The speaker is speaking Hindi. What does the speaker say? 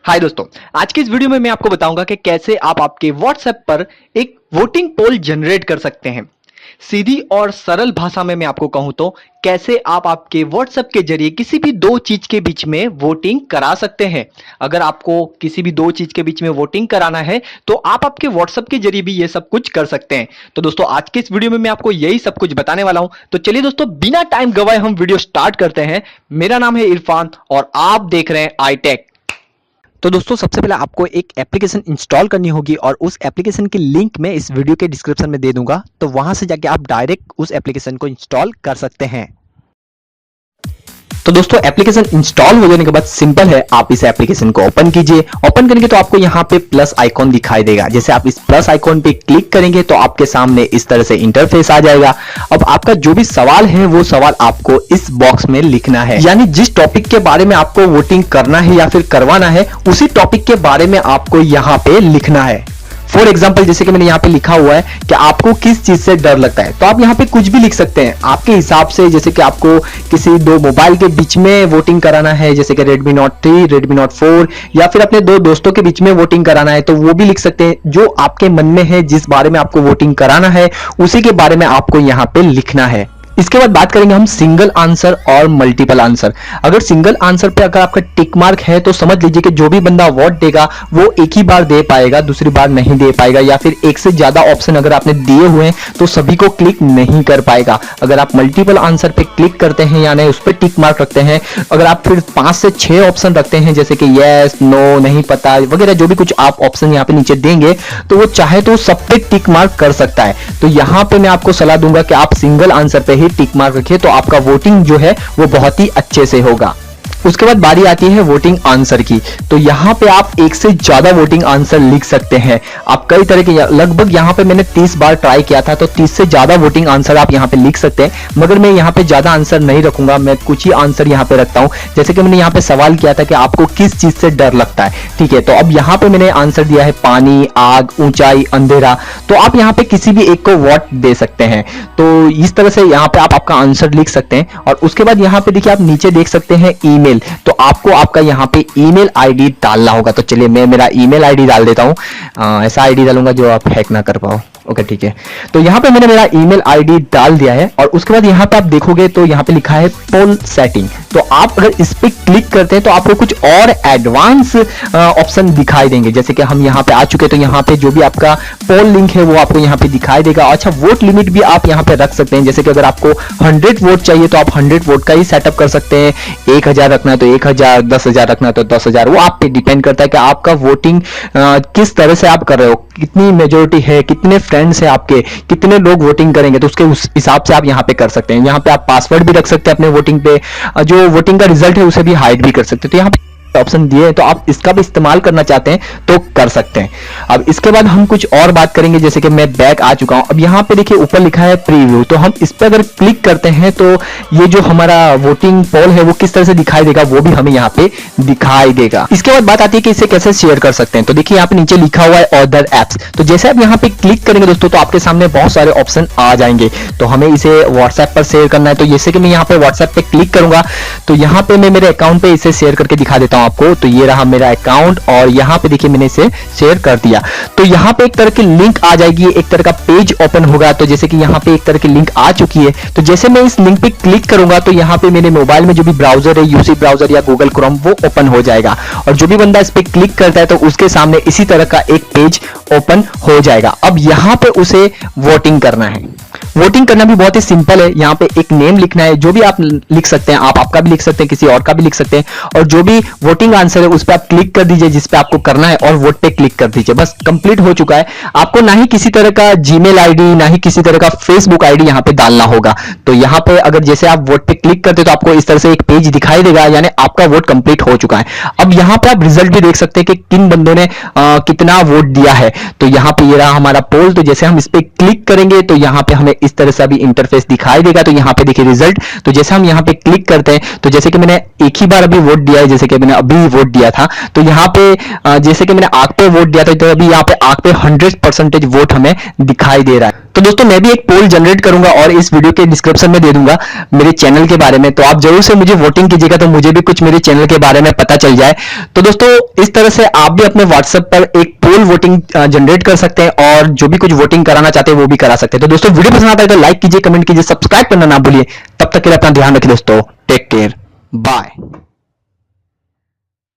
हाय दोस्तों, आज की इस वीडियो में मैं आपको बताऊंगा कि कैसे आप आपके WhatsApp पर एक वोटिंग पोल जनरेट कर सकते हैं। सीधी और सरल भाषा में मैं आपको कहूं तो कैसे आप आपके WhatsApp के जरिए किसी भी दो चीज के बीच में वोटिंग करा सकते हैं। अगर आपको किसी भी दो चीज के बीच में वोटिंग कराना है तो आप आपके WhatsApp के जरिए भी ये सब कुछ कर सकते हैं। तो दोस्तों आज के इस वीडियो में मैं आपको यही सब कुछ बताने वाला हूं। तो चलिए दोस्तों, बिना टाइम गवाए हम वीडियो स्टार्ट करते हैं। मेरा नाम है इरफान और आप देख रहे हैं iTech। तो दोस्तों सबसे पहले आपको एक एप्लीकेशन इंस्टॉल करनी होगी और उस एप्लीकेशन की लिंक मैं इस वीडियो के डिस्क्रिप्शन में दे दूंगा, तो वहां से जाके आप डायरेक्ट उस एप्लीकेशन को इंस्टॉल कर सकते हैं। तो दोस्तों एप्लीकेशन इंस्टॉल हो जाने के बाद सिंपल है, आप इस एप्लीकेशन को ओपन कीजिए। ओपन करेंगे तो आपको यहाँ पे प्लस आइकॉन दिखाई देगा। जैसे आप इस प्लस आइकॉन पे क्लिक करेंगे तो आपके सामने इस तरह से इंटरफेस आ जाएगा। अब आपका जो भी सवाल है वो सवाल आपको इस बॉक्स में लिखना है, यानी जिस टॉपिक के बारे में आपको वोटिंग करना है या फिर करवाना है उसी टॉपिक के बारे में आपको यहाँ पे लिखना है। फॉर एग्जाम्पल जैसे कि मैंने यहाँ पे लिखा हुआ है कि आपको किस चीज से डर लगता है, तो आप यहाँ पे कुछ भी लिख सकते हैं आपके हिसाब से। जैसे कि आपको किसी दो मोबाइल के बीच में वोटिंग कराना है, जैसे कि Redmi Note 3, Redmi Note 4, या फिर अपने दो दोस्तों के बीच में वोटिंग कराना है तो वो भी लिख सकते हैं। जो आपके मन में है, जिस बारे में आपको वोटिंग कराना है उसी के बारे में आपको यहाँ पे लिखना है। इसके बाद बात करेंगे हम सिंगल आंसर और मल्टीपल आंसर। अगर सिंगल आंसर पे अगर आपका टिक मार्क है तो समझ लीजिए कि जो भी बंदा वोट देगा वो एक ही बार दे पाएगा, दूसरी बार नहीं दे पाएगा, या फिर एक से ज्यादा ऑप्शन अगर आपने दिए हुए हैं तो सभी को क्लिक नहीं कर पाएगा। अगर आप मल्टीपल आंसर पे क्लिक करते हैं यानी उस पर टिक मार्क रखते हैं, अगर आप फिर 5 से 6 ऑप्शन रखते हैं जैसे कि यस, नो, नहीं पता वगैरह जो भी कुछ आप ऑप्शन यहाँ पे नीचे देंगे तो वो चाहे तो सब पे टिक मार्क कर सकता है। तो यहाँ पे मैं आपको सलाह दूंगा कि आप सिंगल आंसर पे ही टिक मार्क रखिए, तो आपका वोटिंग जो है वो बहुत ही अच्छे से होगा। उसके बाद बारी आती है वोटिंग आंसर की। तो यहाँ पे आप एक से ज्यादा वोटिंग आंसर लिख सकते हैं। आप कई तरह के, लगभग यहाँ पे मैंने 30 बार ट्राई किया था, तो 30 से ज्यादा वोटिंग आंसर आप यहाँ पे लिख सकते हैं। मगर मैं यहाँ पे ज्यादा आंसर नहीं रखूंगा, मैं कुछ ही आंसर यहाँ पे रखता हूँ। जैसे कि मैंने यहाँ पे सवाल किया था कि आपको किस चीज से डर लगता है, ठीक है। तो अब यहाँ पे मैंने आंसर दिया है पानी, आग, ऊंचाई, अंधेरा। तो आप यहाँ पे किसी भी एक को वोट दे सकते हैं। तो इस तरह से यहाँ पे आप आपका आंसर लिख सकते हैं। और उसके बाद यहाँ पे देखिए आप नीचे देख सकते हैं ईमेल। तो आपको आपका यहाँ पे ईमेल आईडी डालना होगा। तो चलिए मैं मेरा ईमेल आईडी डाल देता हूँ। ऐसा आईडी डालूंगा जो आप हैक ना कर पाओ। ओके ठीक है, तो यहाँ पे मैंने मेरा ईमेल आईडी डाल दिया है। और उसके बाद यहाँ पे आप देखोगे तो यहाँ पे लिखा है पोल सेटिंग। तो आप अगर इस पे क्लिक करते हैं तो आपको कुछ और एडवांस ऑप्शन दिखाई देंगे। जैसे कि हम यहाँ पे आ चुके हैं तो यहाँ पे जो भी आपका पोल लिंक है वो आपको यहाँ पे दिखाई देगा। अच्छा, वोट लिमिट भी आप यहाँ पे रख सकते हैं। जैसे कि अगर आपको 100 वोट चाहिए तो आप 100 वोट का ही सेटअप कर सकते हैं। 1000 रखना है तो 1000, 10,000 रखना है तो 10,000। वो आप पे डिपेंड करता है कि आपका वोटिंग किस तरह से आप कर रहे हो, कितनी मेजोरिटी है, कितने फ्रेंड्स है आपके, कितने लोग वोटिंग करेंगे, तो उसके उस हिसाब से आप यहाँ पे कर सकते हैं। यहाँ पे आप पासवर्ड भी रख सकते हैं अपने वोटिंग पे, जो वोटिंग का रिजल्ट है उसे भी हाइड भी कर सकते हैं। तो यहाँ पे ऑप्शन दिए हैं, तो आप इसका भी इस्तेमाल करना चाहते हैं तो कर सकते हैं। अब इसके बाद हम कुछ और बात करेंगे। जैसे कि मैं बैक आ चुका हूं। अब यहाँ पे देखिए ऊपर लिखा है प्रीव्यू। तो हम इस पर अगर क्लिक करते हैं तो ये जो हमारा वोटिंग पोल है वो किस तरह से दिखाई देगा वो भी हमें यहाँ पे दिखाई देगा। इसके बाद बात आती है कि इसे कैसे शेयर कर सकते हैं। तो देखिए यहाँ पे नीचे लिखा हुआ है अदर एप्स। तो जैसे आप यहाँ पे क्लिक करेंगे दोस्तों तो आपके सामने बहुत सारे ऑप्शन आ जाएंगे। तो हमें इसे व्हाट्सएप पर शेयर करना है। तो जैसे कि मैं यहाँ पे व्हाट्सएप पे क्लिक करूंगा तो यहाँ पे मैं मेरे अकाउंट पे इसे शेयर करके दिखा देता हूँ आपको। तो ये रहा मेरा अकाउंट और यहाँ पे देखिए मैंने इसे शेयर कर दिया। तो यहाँ पे एक तरह की लिंक आ जाएगी, एक तरह का पेज ओपन होगा। तो जैसे कि यहाँ पे एक तरह की लिंक आ चुकी है। तो जैसे मैं इस लिंक पे क्लिक करूंगा तो यहाँ पे मेरे मोबाइल में जो भी ब्राउजर है, यूसी ब्राउजर या गूगल क्रोम, वो ओपन हो जाएगा। और जो भी बंदा इस पे क्लिक करता है तो उसके सामने इसी तरह का एक पेज ओपन हो जाएगा। अब यहाँ पे उसे वोटिंग करना है। वोटिंग करना भी बहुत ही सिंपल है। यहाँ पे एक नेम लिखना है, जो भी आप लिख सकते हैं, आप आपका भी लिख सकते हैं, किसी और का भी लिख सकते हैं। और जो भी वोटिंग आंसर है उस पर आप क्लिक कर दीजिए जिस पे आपको करना है और वोट पे क्लिक कर दीजिए। बस कंप्लीट हो चुका है। आपको ना ही किसी तरह का जीमेल आईडी, ना ही किसी तरह का फेसबुक आईडी यहाँ पे डालना होगा। तो यहाँ पे अगर जैसे आप वोट पे क्लिक करते तो आपको इस तरह से एक पेज दिखाई देगा, यानी आपका वोट कंप्लीट हो चुका है। अब यहाँ पे आप रिजल्ट भी देख सकते हैं कि किन बंदों ने कितना वोट दिया है। तो यहाँ पे ये रहा हमारा पोल। तो जैसे हम इस पे क्लिक करेंगे तो यहाँ पे हमें इस तरह से अभी इंटरफेस दिखाई देगा। तो यहाँ पे देखिए रिजल्ट, तो जैसे हम यहाँ पे क्लिक करते हैं तो जैसे कि मैंने एक ही बार अभी वोट दिया है, जैसे कि मैंने अभी वोट दिया था, तो यहाँ पे जैसे कि मैंने आग पे वोट दिया था, तो अभी यहाँ पे आग पे 100% वोट हमें दिखाई दे रहा है। तो दोस्तों मैं भी एक पोल जनरेट करूंगा और इस वीडियो के डिस्क्रिप्शन में दे दूंगा मेरे चैनल के बारे में, तो आप जरूर से मुझे वोटिंग कीजिएगा, तो मुझे भी कुछ मेरे चैनल के बारे में पता चल जाए। तो दोस्तों इस तरह से आप भी अपने व्हाट्सएप पर एक पोल वोटिंग जनरेट कर सकते हैं और जो भी कुछ वोटिंग कराना चाहते हैं वो भी करा सकते हैं। तो दोस्तों वीडियो पसंद आता है तो लाइक कीजिए, कमेंट कीजिए, सब्सक्राइब करना ना भूलिए। तब तक के लिए अपना ध्यान रखिए दोस्तों, टेक केयर, बाय।